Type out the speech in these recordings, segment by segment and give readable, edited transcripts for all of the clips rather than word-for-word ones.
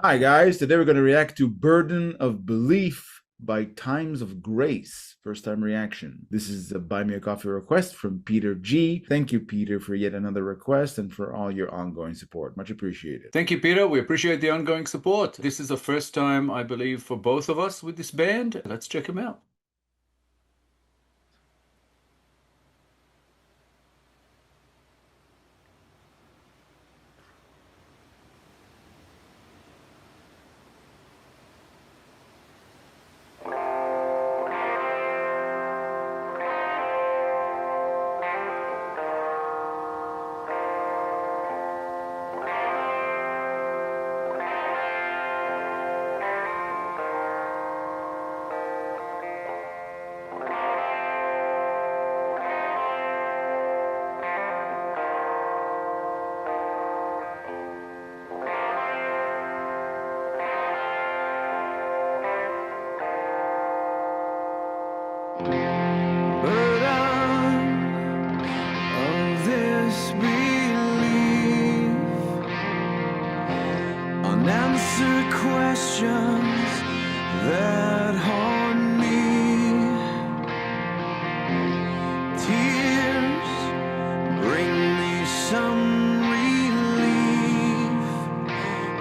Hi guys, today we're going to react to Burden of Belief by Times of Grace. First time reaction. This is a Buy Me a Coffee request from PeterG. Thank you, Peter, for yet another request and for all your ongoing support. Much appreciated. Thank you, Peter. We appreciate the ongoing support. This is the first time, I believe, for both of us with this band. Let's check them out. Unanswered questions that haunt me. Tears bring me some relief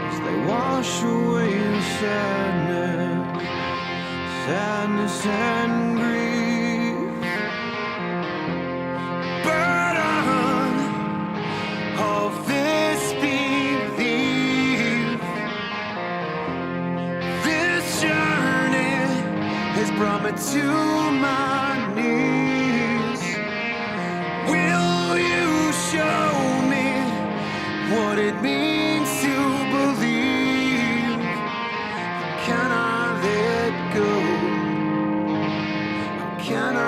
as they wash away the sadness and grief. Burden of this belief, this journey has brought me to my knees. Will you show me what it means to believe? Can I let go? How can I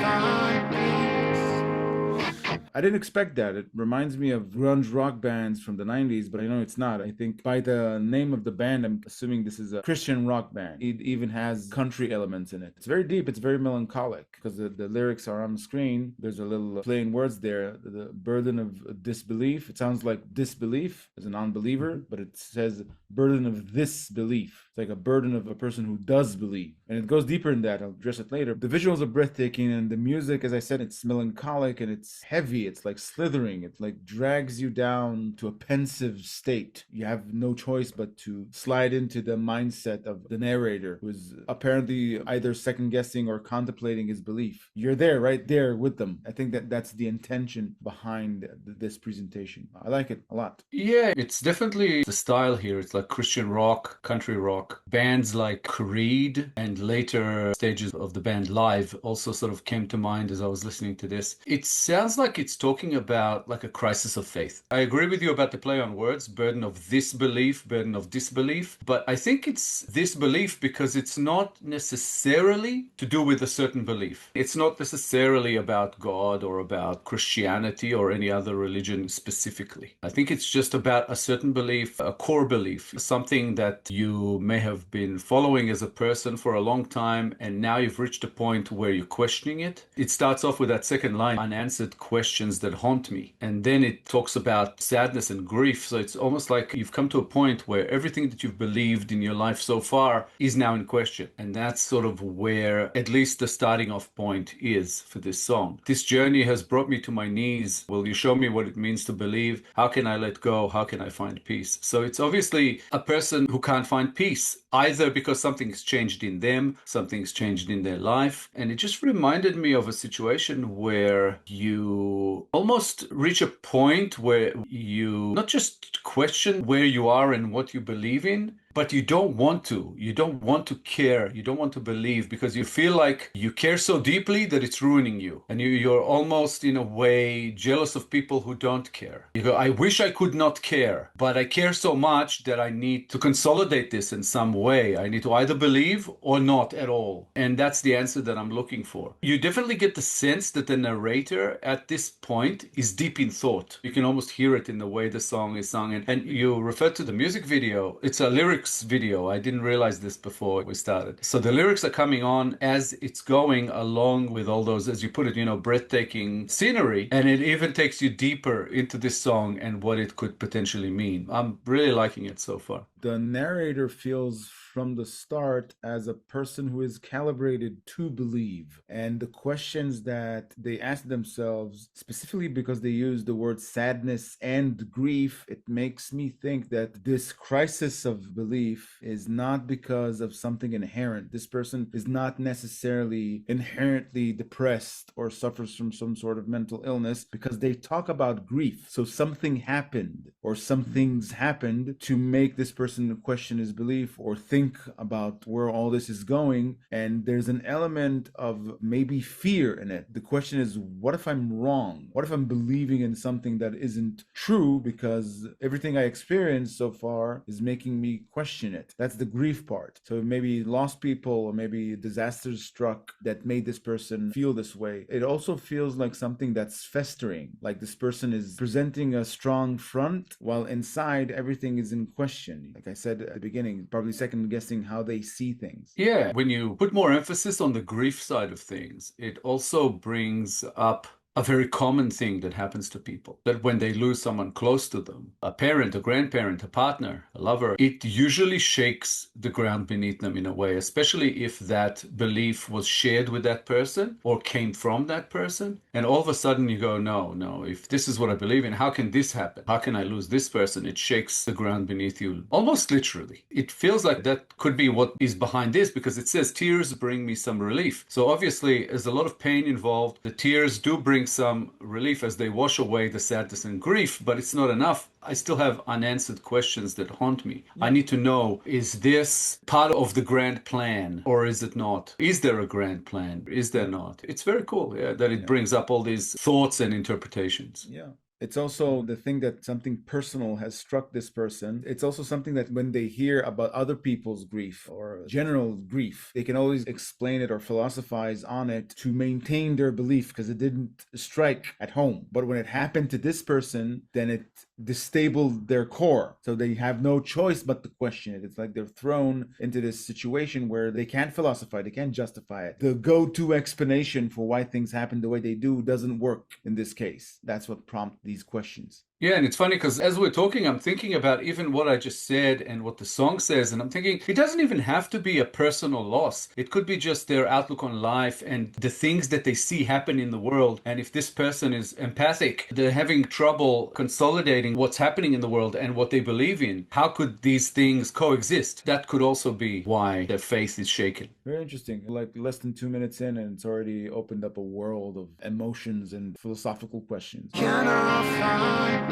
find peace? I didn't expect that. It reminds me of grunge rock bands from the 90s, but I know it's not. I think by the name of the band, I'm assuming this is a Christian rock band. It even has country elements in it. It's very deep, it's very melancholic because the lyrics are on the screen. There's a little plain words there. The burden of disbelief. It sounds like disbelief as a non-believer, but it says burden of this belief. It's like a burden of a person who does believe. And it goes deeper in that. I'll address it later. The visuals are breathtaking, and the music, as I said, it's melancholic and it's heavy. It's like slithering. It like drags you down to a pensive state. You have no choice but to slide into the mindset of the narrator, who is apparently either second guessing or contemplating his belief. You're there, right there with them. I think that's the intention behind this presentation. I like it a lot. Yeah, it's definitely the style here. It's like Christian rock, country rock. Bands like Creed and later stages of the band Live also sort of came to mind as I was listening to this. It sounds like it's talking about like a crisis of faith. I agree with you about the play on words, burden of this belief, burden of disbelief, but I think it's this belief because it's not necessarily to do with a certain belief. It's not necessarily about God or about Christianity or any other religion specifically. I think it's just about a certain belief, a core belief, something that you may have been following as a person for a long time, and now you've reached a point where you're questioning it. It starts off with that second line, unanswered questions that haunt me. And then it talks about sadness and grief. So it's almost like you've come to a point where everything that you've believed in your life so far is now in question. And that's sort of where at least the starting off point is for this song. This journey has brought me to my knees. Will you show me what it means to believe? How can I let go? How can I find peace? So it's obviously a person who can't find peace, either because something's changed in them, something's changed in their life. And it just reminded me of a situation where you almost reach a point where you not just question where you are and what you believe in, but you don't want to. You don't want to care. You don't want to believe because you feel like you care so deeply that it's ruining you. And you're almost, in a way, jealous of people who don't care. You go, I wish I could not care, but I care so much that I need to consolidate this in some way. I need to either believe or not at all. And that's the answer that I'm looking for. You definitely get the sense that the narrator at this point is deep in thought. You can almost hear it in the way the song is sung. And you refer to the music video. It's a lyric lyrics video. I didn't realize this before we started. So the lyrics are coming on as it's going along with all those, as you put it, breathtaking scenery. And it even takes you deeper into this song and what it could potentially mean. I'm really liking it so far. The narrator feels from the start as a person who is calibrated to believe. And the questions that they ask themselves, specifically because they use the word sadness and grief, it makes me think that this crisis of belief is not because of something inherent. This person is not necessarily inherently depressed or suffers from some sort of mental illness, because they talk about grief. So something happened or some things happened to make this person question his belief or think about where all this is going. And there's an element of maybe fear in it. The question is, what if I'm wrong? What if I'm believing in something that isn't true, because everything I experienced so far is making me question it? That's the grief part. So maybe lost people or maybe disasters struck that made this person feel this way. It also feels like something that's festering, like this person is presenting a strong front while inside everything is in question. Like I said at the beginning, probably second guessing how they see things. Yeah, when you put more emphasis on the grief side of things, it also brings up a very common thing that happens to people, that when they lose someone close to them, a parent, a grandparent, a partner, a lover, it usually shakes the ground beneath them in a way, especially if that belief was shared with that person or came from that person. And all of a sudden you go, no, if this is what I believe in, how can this happen? How can I lose this person? It shakes the ground beneath you, almost literally. It feels like that could be what is behind this, because it says, tears bring me some relief. So obviously there's a lot of pain involved. The tears do bring some relief as they wash away the sadness and grief, but it's not enough. I still have unanswered questions that haunt me. I need to know, is this part of the grand plan or is it not? Is there a grand plan? Is there not? It's very cool, that it brings up all these thoughts and interpretations. Yeah. It's also the thing that something personal has struck this person. It's also something that when they hear about other people's grief or general grief, they can always explain it or philosophize on it to maintain their belief because it didn't strike at home. But when it happened to this person, then it disabled their core. So they have no choice but to question it. It's like they're thrown into this situation where they can't philosophize, they can't justify it. The go-to explanation for why things happen the way they do doesn't work in this case. That's what prompted these questions. Yeah, and it's funny because as we're talking, I'm thinking about even what I just said and what the song says, and I'm thinking it doesn't even have to be a personal loss. It could be just their outlook on life and the things that they see happen in the world. And if this person is empathic, they're having trouble consolidating what's happening in the world and what they believe in. How could these things coexist? That could also be why their faith is shaken. Very interesting. Like less than 2 minutes in, and it's already opened up a world of emotions and philosophical questions. Can I find peace?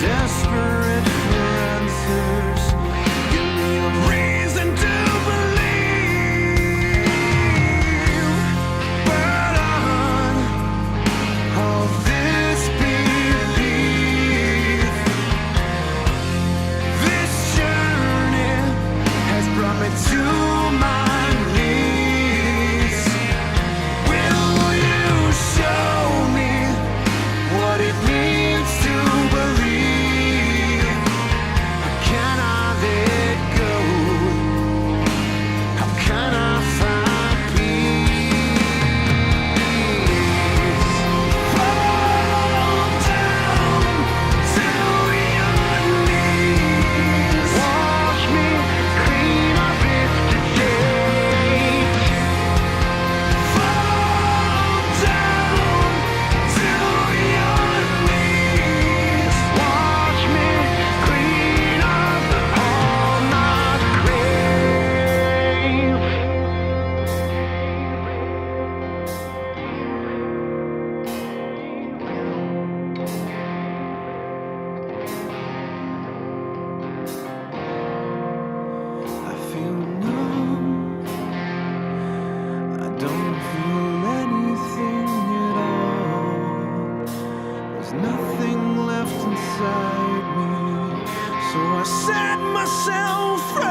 Desperate for answers, give me a reason to believe. don't feel anything at all. There's nothing left inside me, so I set myself free.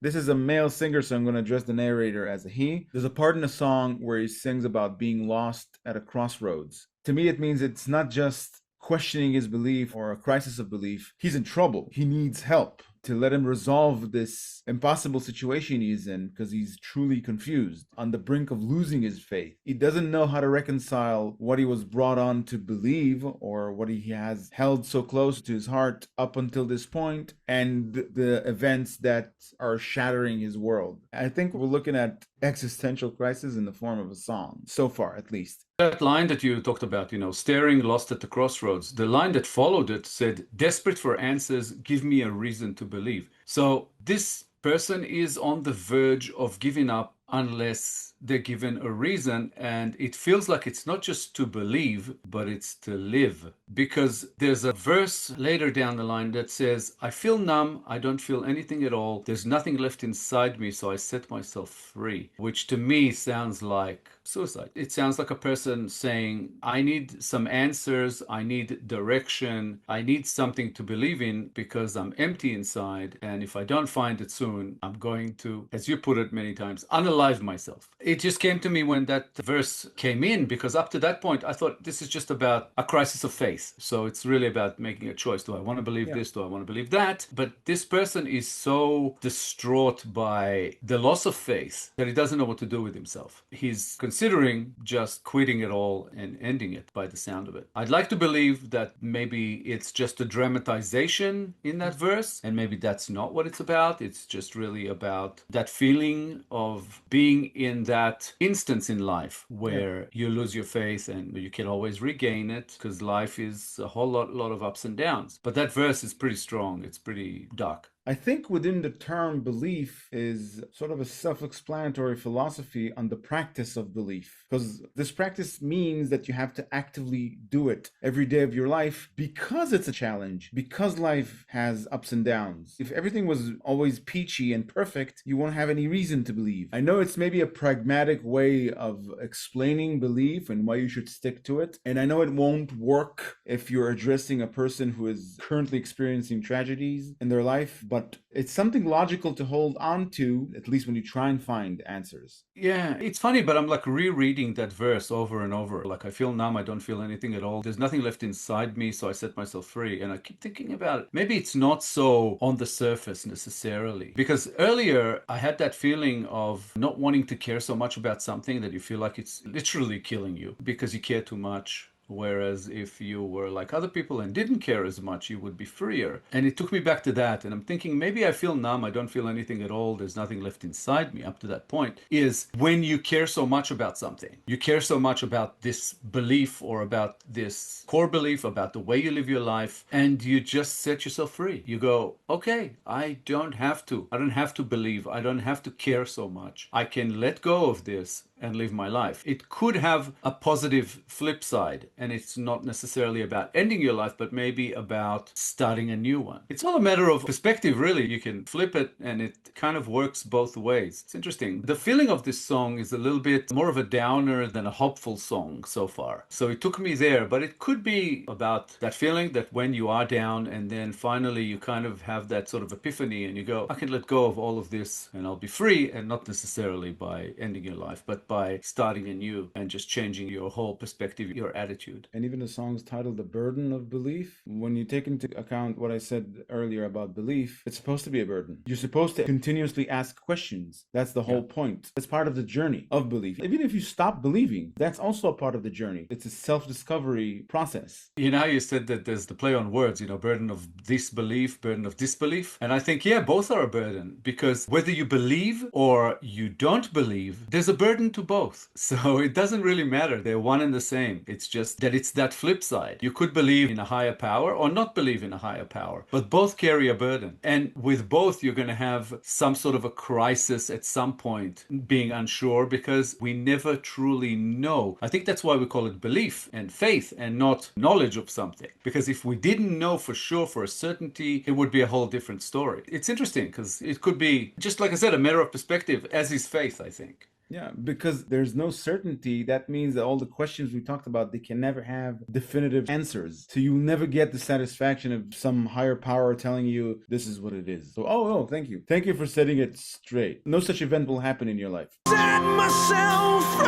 This is a male singer, so I'm going to address the narrator as a he. There's a part in the song where he sings about being lost at a crossroads. To me, it means it's not just questioning his belief or a crisis of belief. He's in trouble. He needs help to let him resolve this impossible situation he's in because he's truly confused, on the brink of losing his faith. He doesn't know how to reconcile what he was brought on to believe or what he has held so close to his heart up until this point and the events that are shattering his world. I think we're looking at existential crisis in the form of a song, so far at least. That line that you talked about, staring lost at the crossroads, the line that followed it said, desperate for answers, give me a reason to believe. So this person is on the verge of giving up unless they're given a reason. And it feels like it's not just to believe, but it's to live. Because there's a verse later down the line that says, I feel numb, I don't feel anything at all. There's nothing left inside me, so I set myself free. Which to me sounds like suicide. It sounds like a person saying, I need some answers, I need direction, I need something to believe in because I'm empty inside. And if I don't find it soon, I'm going to, as you put it many times, unalive myself. It just came to me when that verse came in, because up to that point, I thought this is just about a crisis of faith. So it's really about making a choice. Do I want to believe this? Do I want to believe that? But this person is so distraught by the loss of faith that he doesn't know what to do with himself. He's considering just quitting it all and ending it by the sound of it. I'd like to believe that maybe it's just a dramatization in that verse, and maybe that's not what it's about. It's just really about that feeling of being in that instance in life where you lose your faith and you can always regain it, because life is a whole lot of ups and downs. But that verse is pretty strong. It's pretty dark. I think within the term belief is sort of a self-explanatory philosophy on the practice of belief. Because this practice means that you have to actively do it every day of your life because it's a challenge, because life has ups and downs. If everything was always peachy and perfect, you won't have any reason to believe. I know it's maybe a pragmatic way of explaining belief and why you should stick to it. And I know it won't work if you're addressing a person who is currently experiencing tragedies in their life, but it's something logical to hold on to, at least when you try and find answers. Yeah, it's funny, but I'm like rereading that verse over and over. Like, I feel numb, I don't feel anything at all. There's nothing left inside me, so I set myself free. And I keep thinking about it. Maybe it's not so on the surface necessarily. Because earlier, I had that feeling of not wanting to care so much about something that you feel like it's literally killing you because you care too much. Whereas if you were like other people and didn't care as much, you would be freer. And it took me back to that. And I'm thinking, maybe I feel numb. I don't feel anything at all. There's nothing left inside me up to that point. Is when you care so much about something. You care so much about this belief or about this core belief, about the way you live your life. And you just set yourself free. You go, okay, I don't have to. I don't have to believe. I don't have to care so much. I can let go of this and live my life. It could have a positive flip side, and it's not necessarily about ending your life, but maybe about starting a new one. It's all a matter of perspective, really. You can flip it, and it kind of works both ways. It's interesting. The feeling of this song is a little bit more of a downer than a hopeful song so far. So it took me there, but it could be about that feeling that when you are down, and then finally you kind of have that sort of epiphany, and you go, I can let go of all of this, and I'll be free, and not necessarily by ending your life, but by starting anew and just changing your whole perspective, your attitude. And even the song's titled The Burden of Belief. When you take into account what I said earlier about belief, it's supposed to be a burden. You're supposed to continuously ask questions. That's the whole point. It's part of the journey of belief. Even if you stop believing, that's also a part of the journey. It's a self-discovery process. You know how you said that there's the play on words, burden of this belief, burden of disbelief. And I think, both are a burden, because whether you believe or you don't believe, there's a burden to both. So it doesn't really matter. They're one and the same. It's just that it's that flip side. You could believe in a higher power or not believe in a higher power, but both carry a burden. And with both, you're going to have some sort of a crisis at some point, being unsure, because we never truly know. I think that's why we call it belief and faith and not knowledge of something. Because if we didn't know for sure, for a certainty, it would be a whole different story. It's interesting because it could be, just like I said, a matter of perspective, as is faith, I think. Yeah, because there's no certainty. That means that all the questions we talked about, they can never have definitive answers. So you never get the satisfaction of some higher power telling you this is what it is. So, oh, thank you. Thank you for setting it straight. No such event will happen in your life. Set myself free,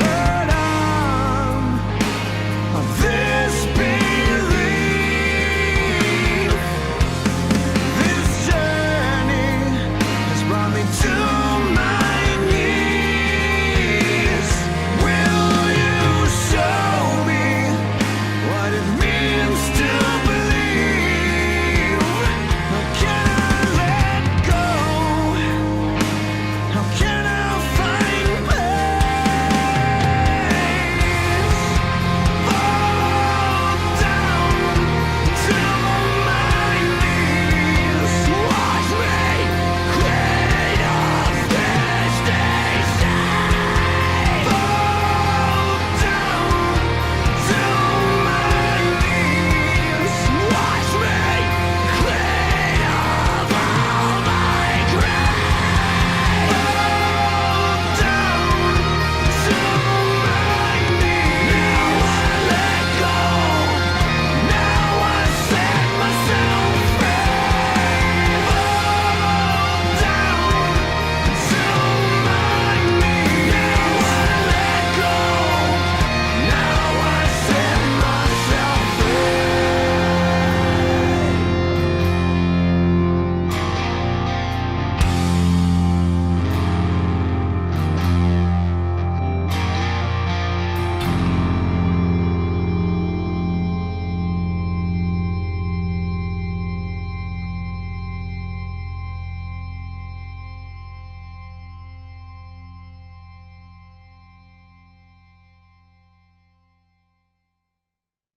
but of this belief, this journey has brought me to my knees. Will you show me what it means to believe? How can I let go? How can I find peace? Fall down to my knees. Watch me create a fish they say. Fall down to my knees. Watch me clean up all my crap. Fall down to my knees. Now I let go. Now I set myself free. Fall down to my knees. Now I let go. Now I set myself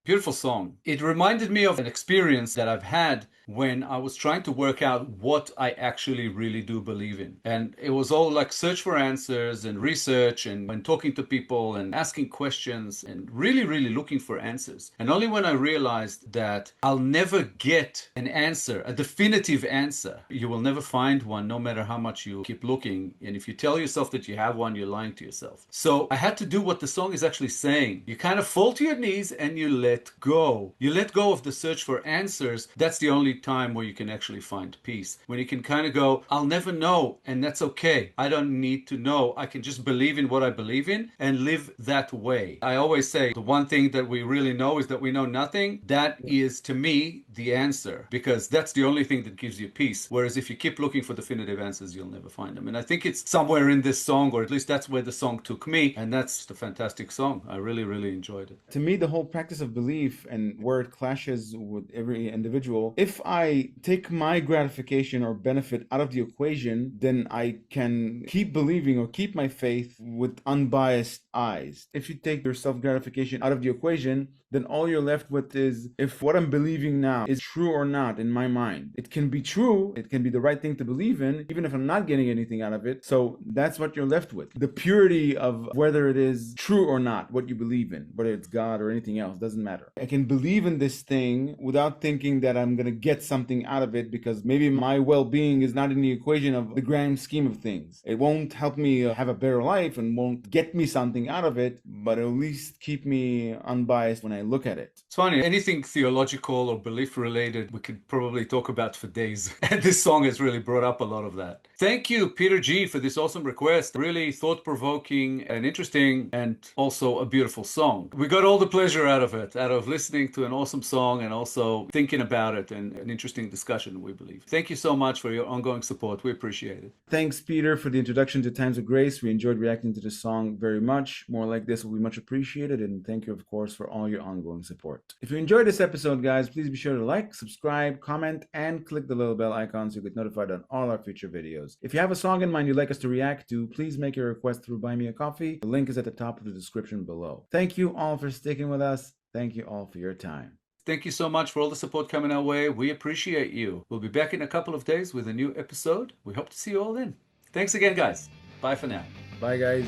Beautiful song. It reminded me of an experience that I've had when I was trying to work out what I actually really do believe in. And it was all like search for answers and research and when talking to people and asking questions and really, really looking for answers. And only when I realized that I'll never get an answer, a definitive answer. You will never find one no matter how much you keep looking. And if you tell yourself that you have one, you're lying to yourself. So I had to do what the song is actually saying. You kind of fall to your knees and you let go. You let go of the search for answers. That's the only time where you can actually find peace. When you can kind of go, I'll never know, and that's okay. I don't need to know. I can just believe in what I believe in and live that way. I always say the one thing that we really know is that we know nothing. That is, to me, the answer, because that's the only thing that gives you peace. Whereas if you keep looking for definitive answers, you'll never find them. And I think it's somewhere in this song, or at least that's where the song took me. And that's a fantastic song. I really, really enjoyed it. To me, the whole practice of belief and where it clashes with every individual, if I take my gratification or benefit out of the equation, then I can keep believing or keep my faith with unbiased eyes. If you take your self-gratification out of the equation, then all you're left with is if what I'm believing now is true or not in my mind. It can be true, it can be the right thing to believe in, even if I'm not getting anything out of it. So that's what you're left with. The purity of whether it is true or not, what you believe in, whether it's God or anything else, doesn't matter. I can believe in this thing without thinking that I'm going to get something out of it because maybe my well-being is not in the equation of the grand scheme of things. It won't help me have a better life and won't get me something out of it, but at least keep me unbiased when I look at it. It's funny, anything theological or belief related, we could probably talk about for days. And this song has really brought up a lot of that. Thank you, PeterG, for this awesome request. Really thought-provoking and interesting, and also a beautiful song. We got all the pleasure out of it. out of listening to an awesome song and also thinking about it, and an interesting discussion, we believe. Thank you so much for your ongoing support. We appreciate it. Thanks, Peter, for the introduction to Times of Grace. We enjoyed reacting to this song very much. More like this will be much appreciated. And thank you, of course, for all your ongoing support. If you enjoyed this episode, guys, please be sure to like, subscribe, comment, and click the little bell icon so you get notified on all our future videos. If you have a song in mind you'd like us to react to, please make your request through Buy Me a Coffee. The link is at the top of the description below. Thank you all for sticking with us. Thank you all for your time. Thank you so much for all the support coming our way. We appreciate you. We'll be back in a couple of days with a new episode. We hope to see you all then. Thanks again, guys. Bye for now. Bye, guys.